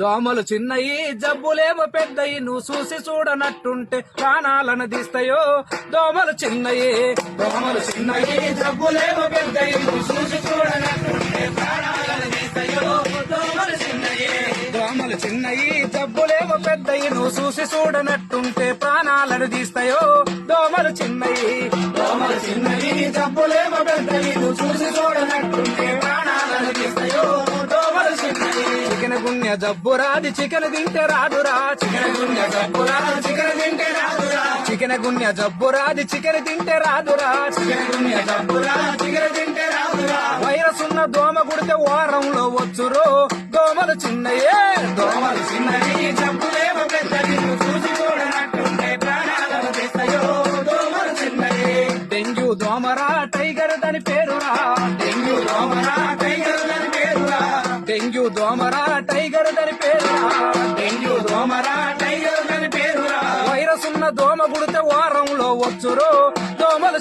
దోమలు చిన్నయి జబ్బులేమో పెద్దయి నువ్వు చూసి చూడనట్టుంటే ప్రాణాలను తీస్తాయో దోమలు చిన్నయి జబ్బులేమో పెద్దయి నువ్వు చూసి చూడనట్టుంటే ప్రాణాలను తీస్తాయో దోమలు చిన్నయి జబ్బులేమో పెద్దయి నువ్వు చూసి చూడనట్టుంటే ప్రాణాలను తీస్తాయో దోమలు చిన్నయి జబ్బులేమో పెద్దయి నువ్వు చూసి చూడనట్టుంటే ప్రాణాలను తీస్తాయో దోమలు చిన్నయి చికెన్ గున్య జబ్బు రాది చికెన్ తింటే రాదురా చికెన్ గున్య జబ్బు రాది చికెన్ తింటే రాదురా వైరస్ ఉన్న దోమ కుడితే వారంలో వచ్చురో దోమలు చిన్నయే జబ్బులేమో పెద్దది చూసి చూడనట్టుంటే ప్రాణాలను తీస్తాయో దోమలు చిన్నయే డెంగ్యూ దోమరా టైగర్ దాని పేరురా డెంగ్యూ దోమరా టైగర్ దాని పేరురా వైరస్ ఉన్న దోమ గుడితే వారంలో వచ్చురో దోమలు